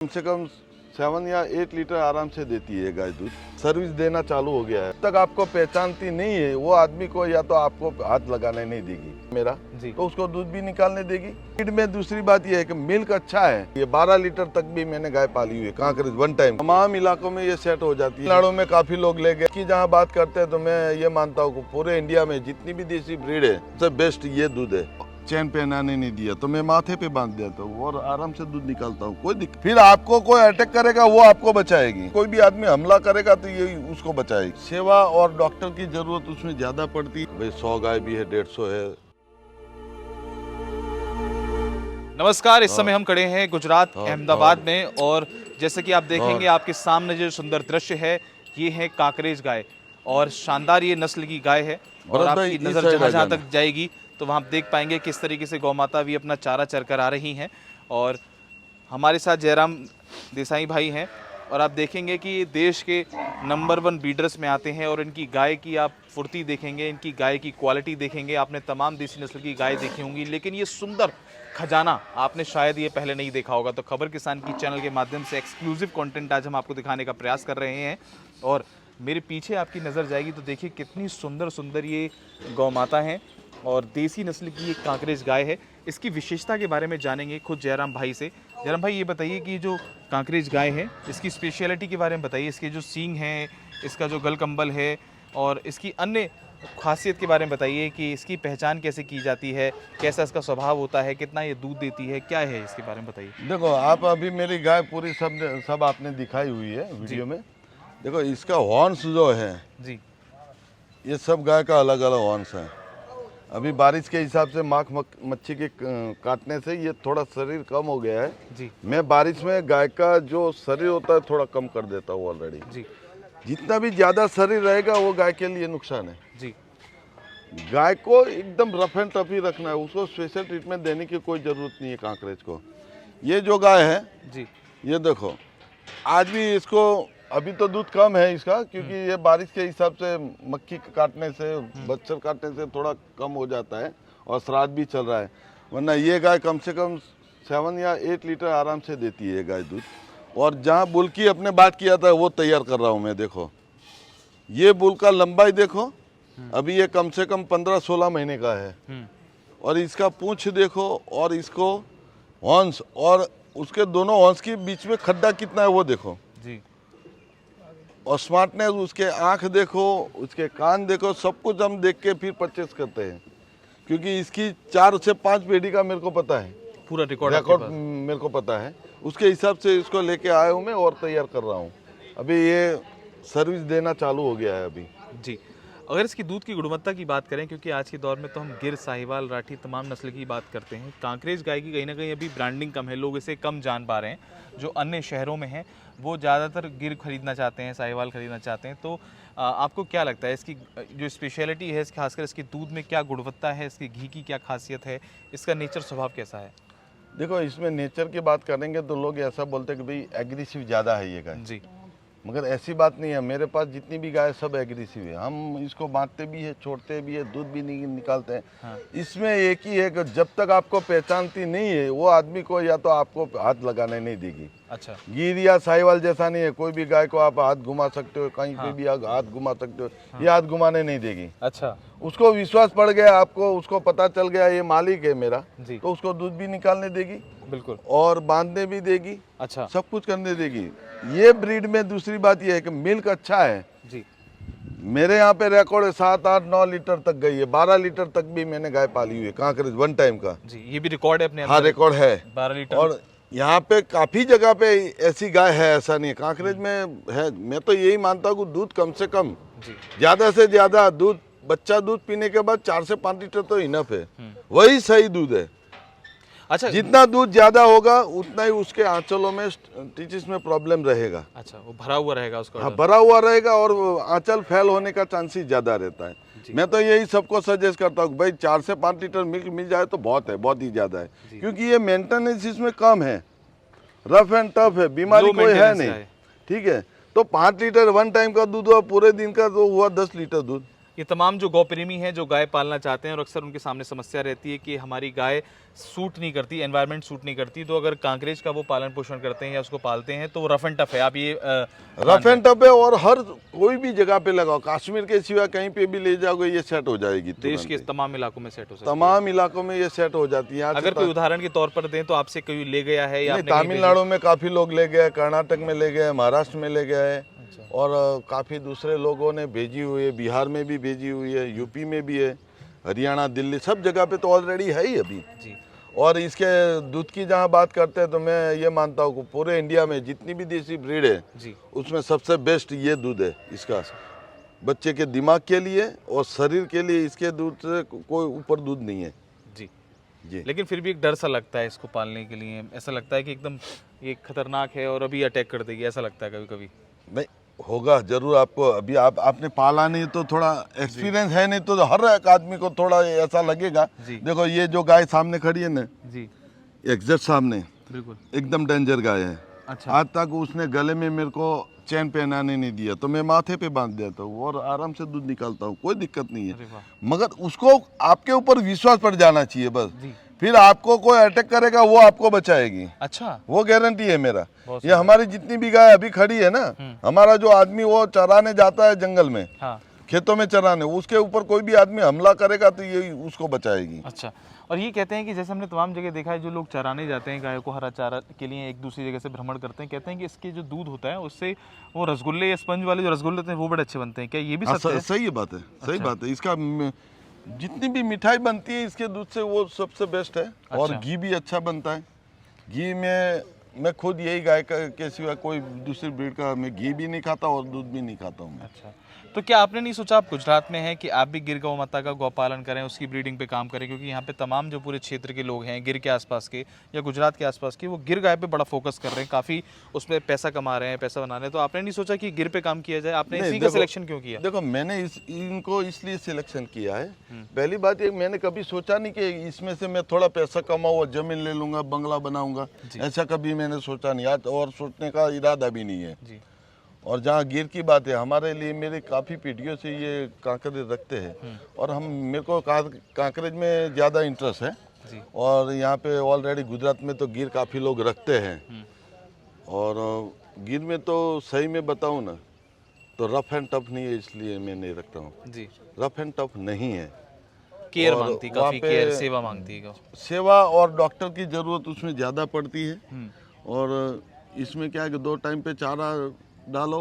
कम से कम 7 या 8 लीटर आराम से देती है गाय दूध। सर्विस देना चालू हो गया है। तक आपको पहचानती नहीं है वो आदमी को, या तो आपको हाथ लगाने नहीं देगी मेरा जी, तो उसको दूध भी निकालने देगी। फीड में दूसरी बात ये है कि मिल्क अच्छा है। ये 12 लीटर तक भी मैंने गाय पाली हुई है कांकरेज वन टाइम। तमाम इलाकों में ये सेट हो जाती है। नाड़ों में काफी लोग ले गए कि जहाँ बात करते हैं तो मैं ये मानता हूँ पूरे इंडिया में जितनी भी देसी ब्रीड है सबसे बेस्ट ये दूध है। चैन पहनाने नहीं दिया तो मैं माथे पे बांध देता हूँ और आराम से दूध निकालता हूँ। कोई दिक्कत। फिर आपको कोई अटैक करेगा वो आपको बचाएगी, कोई भी आदमी हमला करेगा तो ये उसको बचाएगी। सेवा और डॉक्टर की जरूरत उसमें ज्यादा पड़ती है। भाई 100 गाय भी है, 150 है। नमस्कार, इस समय हम खड़े हैं गुजरात अहमदाबाद में और जैसे कि आप देखेंगे आपके सामने जो सुंदर दृश्य है ये है कांकरेज गाय और शानदार ये नस्ल की गाय है। और आपकी नजर जहां तक जाएगी तो वहाँ आप देख पाएंगे किस तरीके से गौ माता भी अपना चारा चरकर आ रही हैं। और हमारे साथ जयराम देसाई भाई हैं और आप देखेंगे कि ये देश के नंबर 1 ब्रीडर्स में आते हैं और इनकी गाय की आप फुर्ती देखेंगे, इनकी गाय की क्वालिटी देखेंगे। आपने तमाम देसी नस्ल की गाय देखी होंगी लेकिन ये सुंदर खजाना आपने शायद ये पहले नहीं देखा होगा। तो खबर किसान की चैनल के माध्यम से एक्सक्लूसिव कंटेंट आज हम आपको दिखाने का प्रयास कर रहे हैं। और मेरे पीछे आपकी नज़र जाएगी तो देखिए कितनी सुंदर सुंदर ये गौ माता हैं और देसी नस्ल की एक कांकरेज गाय है। इसकी विशेषता के बारे में जानेंगे खुद जयराम भाई से। जयराम भाई ये बताइए कि जो कांकरेज गाय है इसकी स्पेशलिटी के बारे में बताइए। इसके जो सींग हैं, इसका जो गल कंबल है और इसकी अन्य खासियत के बारे में बताइए कि इसकी पहचान कैसे की जाती है, कैसा इसका स्वभाव होता है, कितना ये दूध देती है, क्या है इसके बारे में बताइए। देखो आप अभी मेरी गाय पूरी सब आपने दिखाई हुई है वीडियो में। देखो इसका हॉर्न्स जो है जी, ये सब गाय का अलग अलग हॉर्न्स है। अभी बारिश के हिसाब से माख मच्छी के काटने से ये थोड़ा शरीर कम हो गया है जी। मैं बारिश में गाय का जो शरीर होता है थोड़ा कम कर देता हूँ ऑलरेडी जी। जितना भी ज़्यादा शरीर रहेगा वो गाय के लिए नुकसान है जी। गाय को एकदम रफ एंड टफ ही रखना है, उसको स्पेशल ट्रीटमेंट देने की कोई ज़रूरत नहीं है कांकरेज को। ये जो गाय है जी, ये देखो आज भी इसको अभी तो दूध कम है इसका क्योंकि ये बारिश के हिसाब से मक्खी काटने से, बच्चर काटने से थोड़ा कम हो जाता है और श्राद्ध भी चल रहा है। वरना ये गाय कम से कम 7 या 8 लीटर आराम से देती है गाय दूध। और जहाँ बुल की अपने बात किया था वो तैयार कर रहा हूँ मैं। देखो ये बुल का लंबाई देखो, अभी ये कम से कम 15-16 महीने का है। और इसका पूंछ देखो और इसको हॉर्न्स और उसके दोनों हॉर्न्स के बीच में खड्डा कितना है वो देखो जी। और स्मार्टनेस, उसके आंख देखो, उसके कान देखो, सब कुछ हम देख के फिर परचेस करते हैं क्योंकि इसकी 4 से 5 पीढ़ी का मेरे को पता है, पूरा रिकॉर्ड मेरे को पता है। उसके हिसाब से इसको लेके आया हूँ मैं और तैयार कर रहा हूँ। अभी ये सर्विस देना चालू हो गया है अभी जी। अगर इसकी दूध की गुणवत्ता की बात करें, क्योंकि आज के दौर में तो हम गिर, साहिवाल, राठी तमाम नस्ल की बात करते हैं, कांकरेज गाय की कहीं ना कहीं अभी ब्रांडिंग कम है, लोग इसे कम जान पा रहे हैं। जो अन्य शहरों में हैं वो ज़्यादातर गिर खरीदना चाहते हैं, साहिवाल खरीदना चाहते हैं। तो आपको क्या लगता है इसकी जो स्पेशलिटी है, खासकर इसकी दूध में क्या गुणवत्ता है, इसकी घी की क्या खासियत है, इसका नेचर स्वभाव कैसा है? देखो इसमें नेचर की बात करेंगे तो लोग ऐसा बोलते हैं कि भाई एग्रेसिव ज़्यादा है ये गाय जी, मगर ऐसी बात नहीं है। मेरे पास जितनी भी गाय सब एग्रेसिव है। हम इसको बांटते भी है, छोड़ते भी है, दूध भी निकालते हैं। हाँ। इसमें एक ही है कि जब तक आपको पहचानती नहीं है वो आदमी को, या तो आपको हाथ लगाने नहीं देगी। अच्छा, गिर या साहिवाल जैसा नहीं है, कोई भी गाय को आप हाथ घुमा सकते हो, कहीं पे भी हाथ घुमा सकते हो। ये हाथ घुमाने नहीं देगी। अच्छा, उसको विश्वास पड़ गया आपको, उसको पता चल गया ये मालिक है मेरा जी, तो उसको दूध भी निकालने देगी बिल्कुल, और बांधने भी देगी। अच्छा, सब कुछ करने देगी। ये ब्रीड में दूसरी बात ये है कि मिल्क अच्छा है जी। मेरे यहाँ पे रिकॉर्ड है 7, 8, 9 लीटर तक गई है। 12 लीटर तक भी मैंने गाय पाली हुई है कांकरेज वन टाइम का जी। ये भी रिकॉर्ड है अपने? हाँ रिकॉर्ड है 12 लीटर। और यहाँ पे काफी जगह पे ऐसी गाय है, ऐसा नहीं है। कांकरेज में है। मैं तो यही मानता हूँ कि दूध कम से कम ज्यादा से ज्यादा दूध, बच्चा दूध पीने के बाद 4 से 5 लीटर तो इनफ है, वही सही दूध है। अच्छा, जितना दूध ज्यादा होगा उतना ही उसके आंचलों में, टीचिस में प्रॉब्लम रहेगा। अच्छा, वो भरा हुआ रहेगा उसका? हाँ, भरा हुआ रहेगा और आंचल फेल होने का चांसेस ज्यादा रहता है। मैं तो यही सबको सजेस्ट करता हूँ भाई 4 से 5 लीटर मिल्क मिल जाए तो बहुत है, बहुत ही ज्यादा है। क्योंकि ये मेंटेनेंस इसमें कम है, रफ एंड टफ है, बीमारी कोई है नहीं। ठीक है, तो 5 लीटर वन टाइम का दूध हुआ, पूरे दिन का तो हुआ 10 लीटर दूध। ये तमाम जो गौ प्रेमी हैं जो गाय पालना चाहते हैं और अक्सर उनके सामने समस्या रहती है कि हमारी गाय सूट नहीं करती, एनवायरनमेंट सूट नहीं करती, तो अगर कांकरेज का वो पालन पोषण करते हैं या उसको पालते हैं तो रफ एंड टफ है। आप ये रफ एंड टफ है और हर कोई भी जगह पे लगाओ, कश्मीर के सिवा कहीं पे भी ले जाओगे ये सेट हो जाएगी। देश के तमाम इलाकों में सेट हो सकती है। तमाम इलाकों में ये सेट हो जाती है। अगर कोई उदाहरण के तौर पर दें तो आपसे कोई ले गया है या आपने कहीं तमिलनाडु में काफी लोग ले गए, कर्नाटक में ले गए, महाराष्ट्र में ले गए, और काफी दूसरे लोगों ने भेजी हुई है, बिहार में भी भेजी हुई है, यूपी में भी है, हरियाणा, दिल्ली, सब जगह पे तो ऑलरेडी है ही अभी जी। और इसके दूध की जहाँ बात करते हैं तो मैं ये मानता हूँ कि पूरे इंडिया में जितनी भी देसी ब्रीड है जी, उसमें सबसे बेस्ट ये दूध है इसका, बच्चे के दिमाग के लिए और शरीर के लिए इसके दूध से कोई ऊपर दूध नहीं है जी जी। लेकिन फिर भी एक डर सा लगता है इसको पालने के लिए, ऐसा लगता है कि एकदम ये खतरनाक है और अभी अटैक कर देगी, ऐसा लगता है कभी कभी। नहीं होगा जरूर, आपको अभी आपने पाला नहीं तो थोड़ा एक्सपीरियंस है, नहीं तो हर एक आदमी को थोड़ा ऐसा लगेगा। देखो ये जो गाय सामने खड़ी है ना जी, एग्जैक्ट सामने, बिल्कुल एकदम डेंजर गाय है। अच्छा। आज तक उसने गले में मेरे को चैन पहनाने नहीं दिया, तो मैं माथे पे बांध देता हूँ और आराम से दूध निकालता हूँ, कोई दिक्कत नहीं अरे है। वाह। मगर उसको आपके ऊपर विश्वास पड़ जाना चाहिए बस, जी। फिर आपको कोई अटैक करेगा वो आपको बचाएगी, अच्छा, वो गारंटी है मेरा। बहुत ये हमारी जितनी भी गाय अभी खड़ी है ना, हमारा जो आदमी वो चराने जाता है जंगल में, हाँ, खेतों में चराने, उसके ऊपर कोई भी आदमी हमला करेगा तो ये उसको बचाएगी। अच्छा। और ये कहते हैं कि जैसे हमने तमाम जगह देखा है, जो लोग चराने जाते हैं गायों को हरा चारा के लिए एक दूसरी जगह से भ्रमण करते हैं, कहते हैं कि इसके जो दूध होता है उससे वो रसगुल्ले या स्पंज वाले जो रसगुल्ले होते हैं वो बड़े अच्छे बनते हैं, क्या ये भी सच है? सही बात है, सही बात है। इसका जितनी भी मिठाई बनती है इसके दूध से वो सबसे बेस्ट है। और घी भी अच्छा बनता है। घी में मैं खुद यही गाय के सिवा कोई दूसरी ब्रीड का मैं घी भी नहीं खाता और दूध भी नहीं खाता हूँ। अच्छा, तो क्या आपने नहीं सोचा, आप गुजरात में हैं, कि आप भी गिर गौ माता का गौपालन करें, उसकी ब्रीडिंग पे काम करें? क्योंकि यहाँ पे तमाम जो पूरे क्षेत्र के लोग हैं गिर के आसपास के या गुजरात के आसपास के, वो गिर गाय पे बड़ा फोकस कर रहे हैं, काफ़ी उसमें पैसा कमा रहे हैं, पैसा बना रहे हैं। तो आपने नहीं सोचा कि गिर पे काम किया जाए? आपने इसी का सिलेक्शन क्यों किया? देखो मैंने इनको इसलिए सिलेक्शन किया है, पहली बात ये मैंने कभी सोचा नहीं कि इसमें से मैं थोड़ा पैसा कमाऊँ, जमीन ले लूंगा, बंगला बनाऊंगा, ऐसा कभी मैंने सोचा नहीं आज, और सोचने का इरादा भी नहीं है जी। और जहाँ गिर की बात है, हमारे लिए मेरे काफ़ी पीढ़ियों से ये कांकरेज रखते हैं और मेरे को कांकरेज में ज़्यादा इंटरेस्ट है जी। और यहाँ पे ऑलरेडी गुजरात में तो गिर काफ़ी लोग रखते हैं और गिर में तो सही में बताऊँ ना तो रफ एंड टफ नहीं है, इसलिए मैं नहीं रखता हूँ जी। रफ एंड टफ नहीं है, केयर मांगती, काफ़ी केयर, सेवा मांगती है। सेवा और डॉक्टर की ज़रूरत उसमें ज़्यादा पड़ती है और इसमें क्या है कि 2 टाइम पे चारा डालो,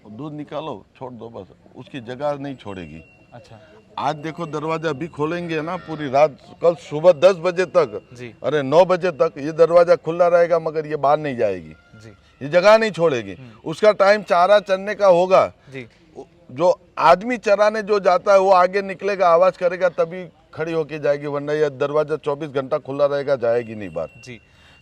दूध निकालो, छोड़ दो, बस उसकी जगह नहीं छोड़ेगी। अच्छा, आज देखो दरवाजा अभी खोलेंगे ना पूरी रात, कल सुबह 10 बजे तक जी। अरे 9 बजे तक ये दरवाजा खुला रहेगा मगर ये बाहर नहीं जाएगी जी। ये जगह नहीं छोड़ेगी। उसका टाइम चारा चरने का होगा जी। जो आदमी चराने जो जाता है वो आगे निकलेगा, आवाज करेगा तभी खड़ी होके जाएगी, वरना ये दरवाजा 24 घंटा खुला रहेगा, जाएगी नहीं बाहर जी।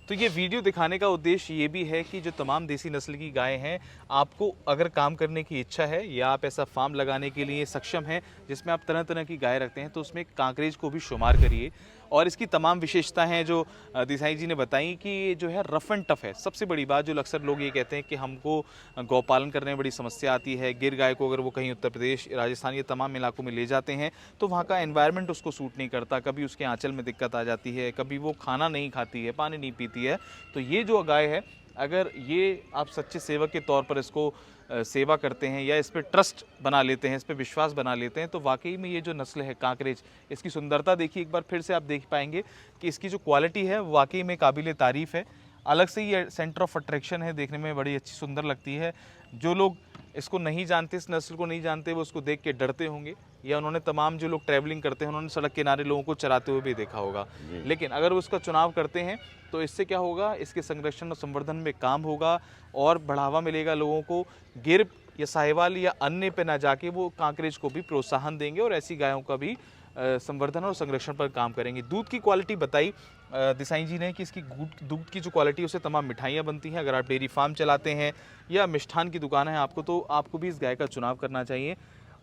तो ये वीडियो दिखाने का उद्देश्य ये भी है कि जो तमाम देसी नस्ल की गायें हैं, आपको अगर काम करने की इच्छा है या आप ऐसा फार्म लगाने के लिए सक्षम हैं जिसमें आप तरह तरह की गाय रखते हैं, तो उसमें कांकरेज को भी शुमार करिए। और इसकी तमाम विशेषता हैं जो देसाई जी ने बताई कि ये जो है रफ एंड टफ है। सबसे बड़ी बात जो अक्सर लोग ये कहते हैं कि हमको गौपालन करने में बड़ी समस्या आती है, गिर गाय को अगर वो कहीं उत्तर प्रदेश, राजस्थान, ये तमाम इलाकों में ले जाते हैं तो वहाँ का एनवायरनमेंट उसको सूट नहीं करता, कभी उसके आंचल में दिक्कत आ जाती है, कभी वो खाना नहीं खाती है, पानी नहीं पीती है। तो ये जो गाय है, अगर ये आप सच्चे सेवक के तौर पर इसको सेवा करते हैं या इस पर ट्रस्ट बना लेते हैं, इस पर विश्वास बना लेते हैं, तो वाकई में ये जो नस्ल है कांकरेज, इसकी सुंदरता देखिए एक बार फिर से आप देख पाएंगे कि इसकी जो क्वालिटी है वाकई में काबिल तारीफ़ है। अलग से ये सेंटर ऑफ अट्रैक्शन है, देखने में बड़ी अच्छी सुंदर लगती है। जो लोग इसको नहीं जानते, इस नस्ल को नहीं जानते, वो उसको देख के डरते होंगे, या उन्होंने तमाम जो लोग ट्रैवलिंग करते हैं उन्होंने सड़क किनारे लोगों को चराते हुए भी देखा होगा। लेकिन अगर वो उसका चुनाव करते हैं तो इससे क्या होगा, इसके संरक्षण और संवर्धन में काम होगा और बढ़ावा मिलेगा लोगों को। गिर या साहिवाल या अन्य पे ना जाके वो कांकरेज को भी प्रोत्साहन देंगे और ऐसी गायों का भी संवर्धन और संरक्षण पर काम करेंगे। दूध की क्वालिटी बताई देसाई जी ने कि इसकी दूध की जो क्वालिटी है उससे तमाम मिठाइयाँ बनती हैं। अगर आप डेयरी फार्म चलाते हैं या मिष्ठान की दुकान है आपको, तो आपको भी इस गाय का चुनाव करना चाहिए।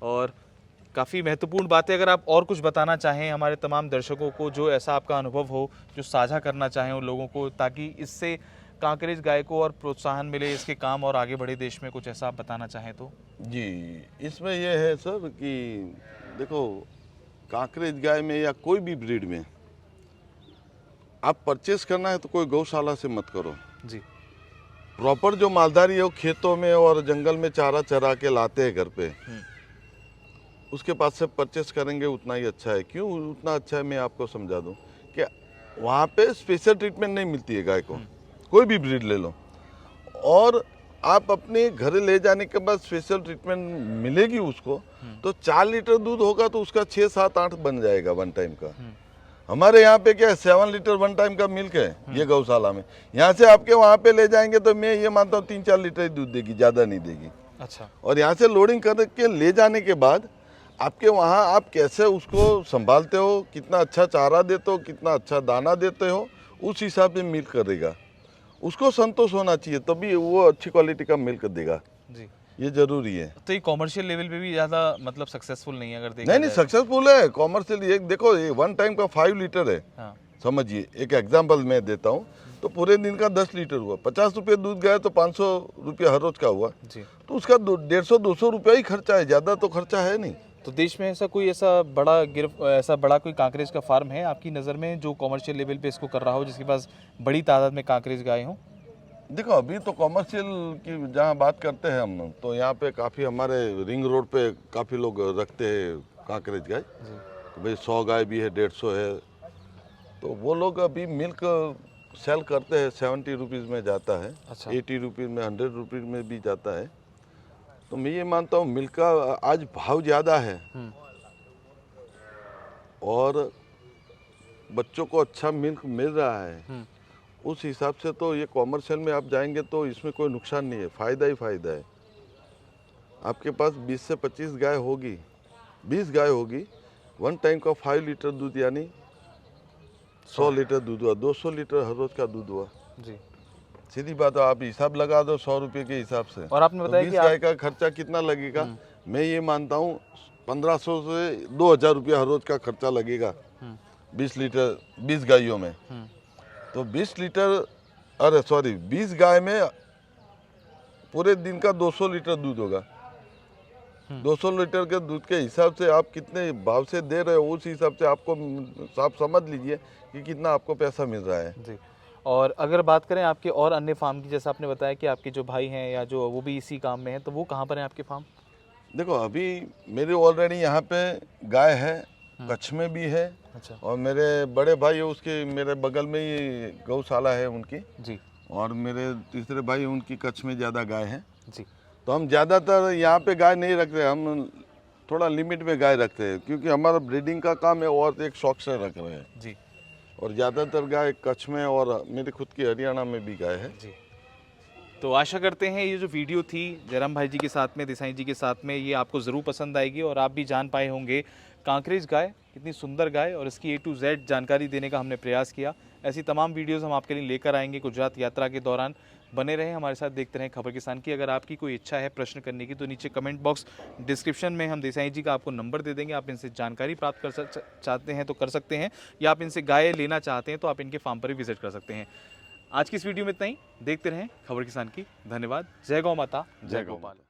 और काफ़ी महत्वपूर्ण बात है, अगर आप और कुछ बताना चाहें हमारे तमाम दर्शकों को, जो ऐसा आपका अनुभव हो, जो साझा करना चाहें उन लोगों को, ताकि इससे कांकरेज गाय को और प्रोत्साहन मिले, इसके काम और आगे बढ़े देश में, कुछ ऐसा आप बताना चाहें तो? जी, इसमें यह है सर कि देखो, कांकरेज गाय में या कोई भी ब्रीड में आप परचेस करना है तो कोई गौशाला से मत करो जी। प्रॉपर जो मालधारी है वो खेतों में और जंगल में चारा चरा के लाते हैं घर पे, उसके पास से परचेस करेंगे उतना ही अच्छा है। क्यों उतना अच्छा है मैं आपको समझा दूं कि वहाँ पे स्पेशल ट्रीटमेंट नहीं मिलती है गाय को, कोई भी ब्रीड ले लो, और आप अपने घर ले जाने के बाद स्पेशल ट्रीटमेंट मिलेगी उसको, तो 4 लीटर दूध होगा तो उसका 6, 7, 8 बन जाएगा वन टाइम का। हमारे यहाँ पे क्या है 7 लीटर वन टाइम का मिल्क है ये गौशाला में। यहाँ से आपके वहाँ पे ले जाएंगे तो मैं ये मानता हूँ 3-4 लीटर ही दूध देगी, ज़्यादा नहीं देगी। अच्छा। और यहाँ से लोडिंग करके ले जाने के बाद आपके वहाँ आप कैसे उसको संभालते हो, कितना अच्छा चारा देते हो, कितना अच्छा दाना देते हो, उस हिसाब से मिल्क करेगा। उसको संतोष होना चाहिए तभी वो अच्छी क्वालिटी का मिल्क देगा जी, ये जरूरी है। तो ये कॉमर्शियल लेवल पे भी ज़्यादा मतलब सक्सेसफुल नहीं है अगर देखा नहीं जाए सक्सेसफुल है कॉमर्शियल। ये देखो ये वन टाइम का 5 लीटर है, हाँ। समझिए एक एग्जांपल मैं देता हूँ, तो पूरे दिन का 10 लीटर हुआ, 50 रुपये दूध गया तो 500 रुपये हर रोज का हुआ जी। तो उसका 150-200 रुपया ही खर्चा है, ज़्यादा तो खर्चा है नहीं। तो देश में ऐसा बड़ा कोई कांकरेज का फार्म है आपकी नज़र में जो कॉमर्शियल लेवल पे इसको कर रहा हो, जिसके पास बड़ी तादाद में कांकरेज गाय हों? देखो अभी तो कॉमर्शियल की जहाँ बात करते हैं हम, तो यहाँ पे काफ़ी हमारे रिंग रोड पे काफ़ी लोग रखते हैं कांकरेज गाय, तो भाई 100 गाय भी है, 150 है, तो वो लोग अभी मिल्क सेल करते हैं 70 रुपीज़ में जाता है। अच्छा। 80 रुपीज़ में, 100 रुपीज़ में भी जाता है। तो मैं ये मानता हूँ मिल्क का आज भाव ज़्यादा है और बच्चों को अच्छा मिल्क मिल रहा है, उस हिसाब से तो ये कॉमर्शियल में आप जाएंगे तो इसमें कोई नुकसान नहीं है, फ़ायदा ही फ़ायदा है। आपके पास 20 से 25 गाय होगी, 20 गाय होगी, वन टाइम का 5 लीटर दूध यानी 100 लीटर दूध हुआ, 200 लीटर हर रोज का दूध हुआ जी। सीधी बात है, आप हिसाब लगा दो 100 रुपये के हिसाब से। और आपने बताया तो 20 गाय का खर्चा कितना लगेगा, मैं ये मानता हूँ 1500 से 2000 रुपया हर रोज का खर्चा लगेगा 20 लीटर 20 गायों में। तो 20 लीटर, अरे सॉरी 20 गाय में पूरे दिन का 200 लीटर दूध होगा। 200 लीटर के दूध के हिसाब से आप कितने भाव से दे रहे हो, उस हिसाब से आपको आप समझ लीजिए कि कितना आपको पैसा मिल रहा है जी। और अगर बात करें आपके और अन्य फार्म की, जैसा आपने बताया कि आपके जो भाई हैं या जो वो भी इसी काम में हैं, तो वो कहाँ पर हैं आपके फार्म? देखो अभी मेरे ऑलरेडी यहाँ पे गाय है, कच्छ में भी है। अच्छा। और मेरे बड़े भाई है उसके मेरे बगल में ही गौशाला है उनकी जी। और मेरे तीसरे भाई उनकी कच्छ में ज़्यादा गाय है जी। तो हम ज़्यादातर यहाँ पे गाय नहीं रखते, हम थोड़ा लिमिट में गाय रखते हैं क्योंकि हमारा ब्रीडिंग का काम है और एक शौक से रख रहे हैं जी। और ज़्यादातर गाय कच्छ में और मेरी खुद की हरियाणा में भी गाय है जी। तो आशा करते हैं ये जो वीडियो थी जयराम भाई जी के साथ में, देसाई जी के साथ में, ये आपको ज़रूर पसंद आएगी और आप भी जान पाए होंगे कांकरेज गाय कितनी सुंदर गाय, और इसकी A to Z जानकारी देने का हमने प्रयास किया। ऐसी तमाम वीडियोस हम आपके लिए लेकर आएंगे गुजरात यात्रा के दौरान। बने रहें हमारे साथ, देखते रहें खबर किसान की। अगर आपकी कोई इच्छा है प्रश्न करने की तो नीचे कमेंट बॉक्स डिस्क्रिप्शन में हम देसाई जी का आपको नंबर दे देंगे, आप इनसे जानकारी प्राप्त कर चाहते हैं तो कर सकते हैं, या आप इनसे गाय लेना चाहते हैं तो आप इनके फार्म पर भी विजिट कर सकते हैं। आज की इस वीडियो में इतना ही, देखते रहें खबर किसान की। धन्यवाद। जय गौ माता, जय गोपाल।